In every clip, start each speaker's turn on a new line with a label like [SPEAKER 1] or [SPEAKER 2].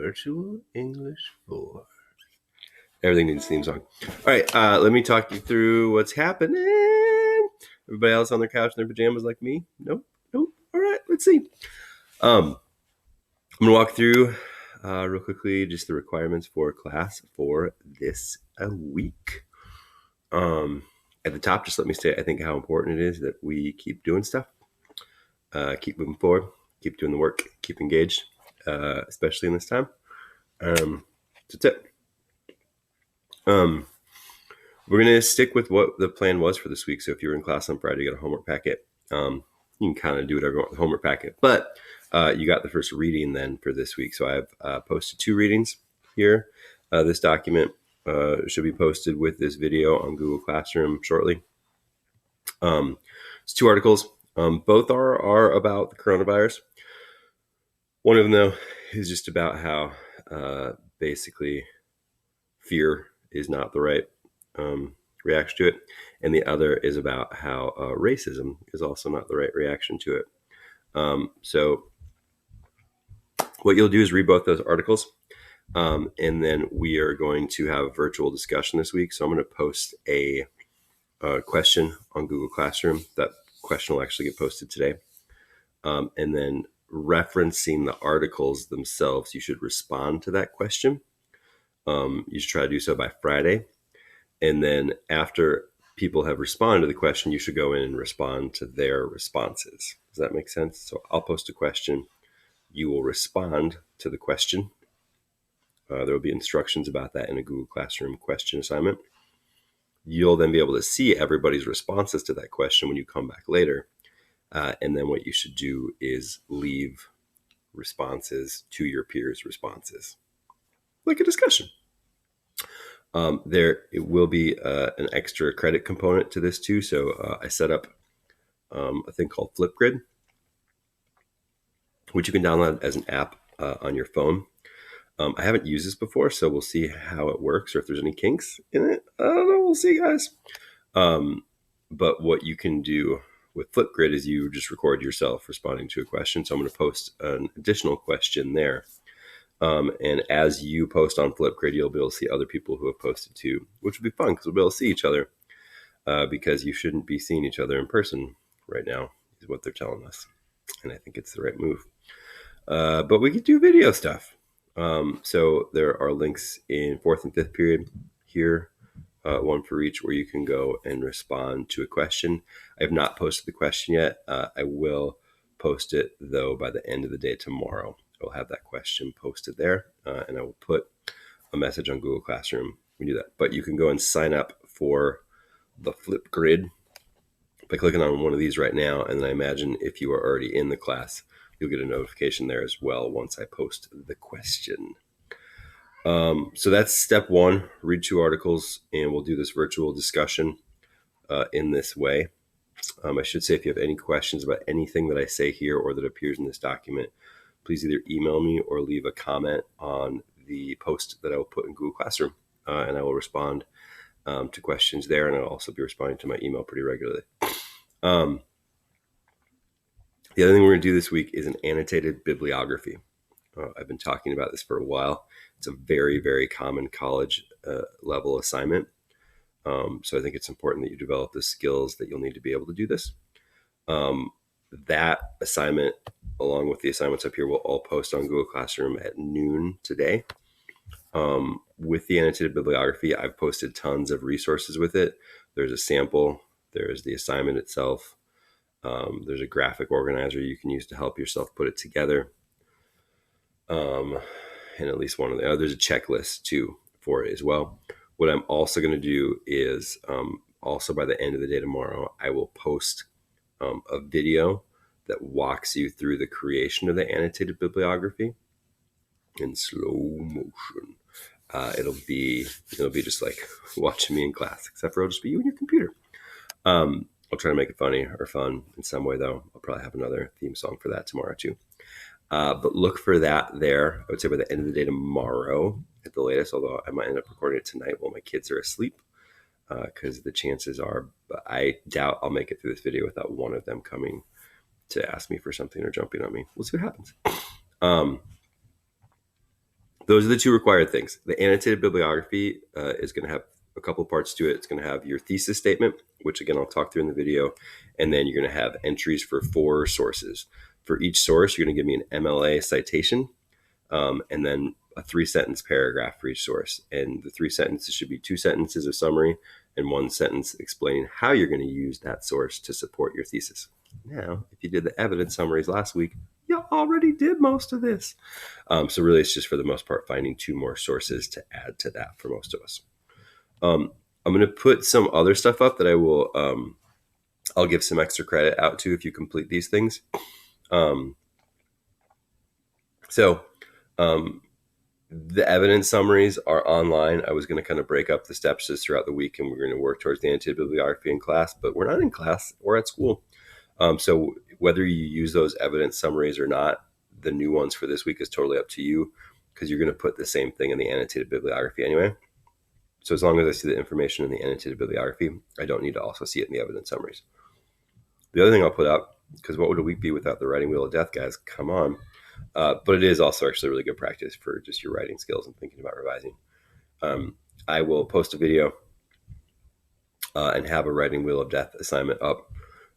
[SPEAKER 1] Virtual English 4. Everything needs a theme song. All right, let me talk you through what's happening. Everybody else on their couch in their pajamas like me? Nope. All right, let's see. I'm going to walk through real quickly just the requirements for class for this week. At the top, just let me say I think how important it is that we keep doing stuff, keep moving forward, keep doing the work, keep engaged, especially in this time. That's it. We're going to stick with what the plan was for this week. So if you were in class on Friday, you got a homework packet. You can kind of do whatever you want with the homework packet. But you got the first reading then for this week. So I've posted 2 readings here. This document should be posted with this video on Google Classroom shortly. It's 2 articles. Both are about the coronavirus. One of them, though, is just about how basically fear is not the right reaction to it. And the other is about how racism is also not the right reaction to it. So what you'll do is read both those articles. And then we are going to have a virtual discussion this week. So I'm going to post a question on Google Classroom. That question will actually get posted today. And then referencing the articles themselves, you should respond to that question. You should try to do so by Friday. And then after people have responded to the question, you should go in and respond to their responses. Does that make sense? So I'll post a question. You will respond to the question. There will be instructions about that in a Google Classroom question assignment. You'll then be able to see everybody's responses to that question when you come back later. And then what you should do is leave responses to your peers' responses, like a discussion. There it will be an extra credit component to this too. So I set up a thing called Flipgrid, which you can download as an app on your phone. I haven't used this before, so we'll see how it works or if there's any kinks in it. I don't know. We'll see, guys. But what you can do with Flipgrid is you just record yourself responding to a question. So I'm going to post an additional question there. And as you post on Flipgrid, you'll be able to see other people who have posted too, which will be fun because we'll be able to see each other because you shouldn't be seeing each other in person right now is what they're telling us. And I think it's the right move. But we could do video stuff. So there are links in 4th and 5th period here, one for each, where you can go and respond to a question. I have not posted the question yet. I will post it, though, by the end of the day tomorrow. I'll have that question posted there, and I will put a message on Google Classroom. We do that. But you can go and sign up for the Flipgrid by clicking on one of these right now. And then I imagine if you are already in the class, you'll get a notification there as well once I post the question. So that's step 1. Read 2 articles, and we'll do this virtual discussion in this way. I should say if you have any questions about anything that I say here or that appears in this document, please either email me or leave a comment on the post that I will put in Google Classroom, and I will respond to questions there, and I'll also be responding to my email pretty regularly. The other thing we're going to do this week is an annotated bibliography. I've been talking about this for a while. It's a very, very common college level assignment. So I think it's important that you develop the skills that you'll need to be able to do this. That assignment, along with the assignments up here, will all post on Google Classroom at noon today. With the annotated bibliography, I've posted tons of resources with it. There's a sample. There's the assignment itself. There's a graphic organizer you can use to help yourself put it together. And at least one of the there's a checklist too for it as well. What I'm also going to do is also by the end of the day tomorrow, I will post a video that walks you through the creation of the annotated bibliography in slow motion. It'll be just like watching me in class, except for it'll just be you and your computer. I'll try to make it funny or fun in some way, though. I'll probably have another theme song for that tomorrow too. But look for that there. I would say by the end of the day tomorrow at the latest, although I might end up recording it tonight while my kids are asleep, because the chances are, but I doubt I'll make it through this video without one of them coming to ask me for something or jumping on me. We'll see what happens. Those are the two required things. The annotated bibliography is going to have a couple parts to it. It's going to have your thesis statement, which again I'll talk through in the video, and then you're going to have entries for 4 sources. For each source, you're going to give me an MLA citation, and then a 3-sentence paragraph for each source. And the 3 sentences should be 2 sentences of summary and 1 sentence explaining how you're going to use that source to support your thesis. Now, if you did the evidence summaries last week, you already did most of this. So really, it's just for the most part finding 2 more sources to add to that for most of us. I'm going to put some other stuff up that I will. I'll give some extra credit out to if you complete these things. The evidence summaries are online. I was going to kind of break up the steps just throughout the week, and we're going to work towards the annotated bibliography in class, but we're not in class. We're at school. So whether you use those evidence summaries or not, the new ones for this week is totally up to you, because you're going to put the same thing in the annotated bibliography anyway. So as long as I see the information in the annotated bibliography, I don't need to also see it in the evidence summaries. The other thing I'll put up, because what would a week be without the writing wheel of death, guys? Come on. But it is also actually really good practice for just your writing skills and thinking about revising. I will post a video and have a writing wheel of death assignment up.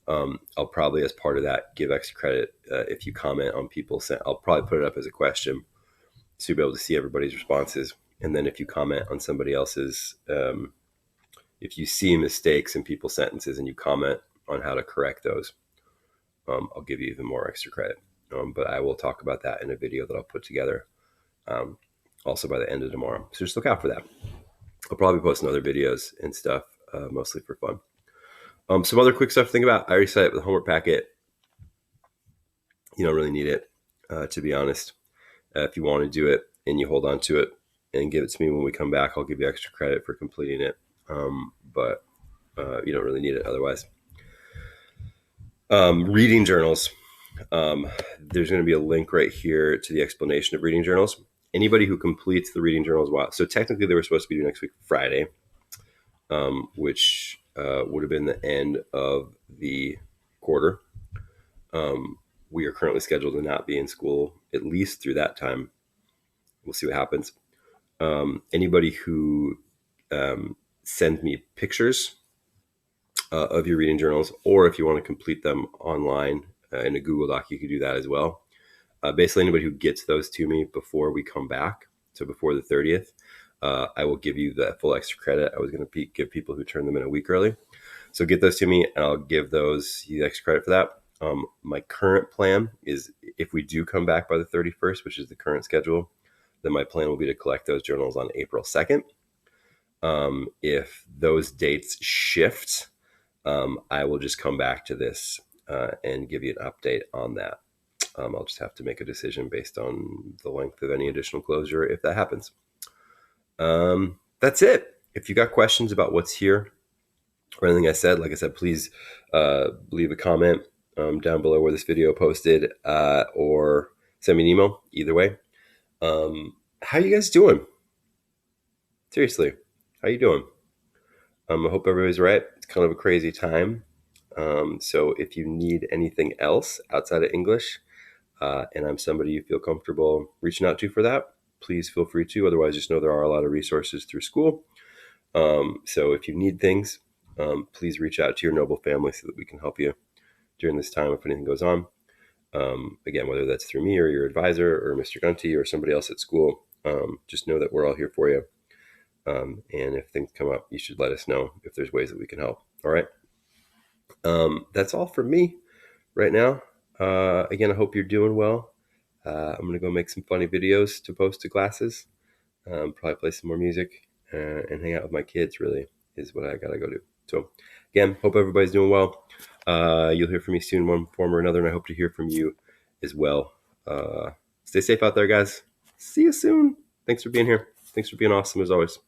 [SPEAKER 1] I'll probably, as part of that, give extra credit if you comment on people. I'll probably put it up as a question so you'll be able to see everybody's responses. And then if you comment on somebody else's, if you see mistakes in people's sentences and you comment on how to correct those, I'll give you even more extra credit. But I will talk about that in a video that I'll put together also by the end of tomorrow. So just look out for that. I'll probably post other videos and stuff, mostly for fun. Some other quick stuff to think about. I already said it with the homework packet. You don't really need it, to be honest. If you want to do it and you hold on to it and give it to me when we come back, I'll give you extra credit for completing it. But you don't really need it otherwise. Reading journals. There's going to be a link right here to the explanation of reading journals. Anybody who completes the reading journals, so technically they were supposed to be due next week, Friday, which would have been the end of the quarter. We are currently scheduled to not be in school at least through that time. We'll see what happens. Anybody who sends me pictures of your reading journals, or if you want to complete them online in a Google Doc, you can do that as well. Basically, anybody who gets those to me before we come back, so before the 30th, I will give you the full extra credit. I was going to give people who turn them in a week early. So get those to me, and I'll give those you extra credit for that. My current plan is, if we do come back by the 31st, which is the current schedule, then my plan will be to collect those journals on April 2nd. If those dates shift, I will just come back to this and give you an update on that. I'll just have to make a decision based on the length of any additional closure if that happens. That's it. If you got questions about what's here or anything I said, like I said, please leave a comment down below where this video posted, or send me an email. Either way. How you guys doing? Seriously, how you doing? I hope everybody's right. It's kind of a crazy time. So if you need anything else outside of English, and I'm somebody you feel comfortable reaching out to for that, please feel free to. Otherwise, just know there are a lot of resources through school. So if you need things, please reach out to your noble family so that we can help you during this time if anything goes on. Again, whether that's through me or your advisor or Mr. Gunty or somebody else at school, just know that we're all here for you. And if things come up, you should let us know if there's ways that we can help. All right. That's all for me right now. Again, I hope you're doing well. I'm going to go make some funny videos to post to classes. Probably play some more music and hang out with my kids, really, is what I got to go do. So, again, hope everybody's doing well. You'll hear from me soon, one form or another, and I hope to hear from you as well. Stay safe out there, guys. See you soon. Thanks for being here. Thanks for being awesome, as always.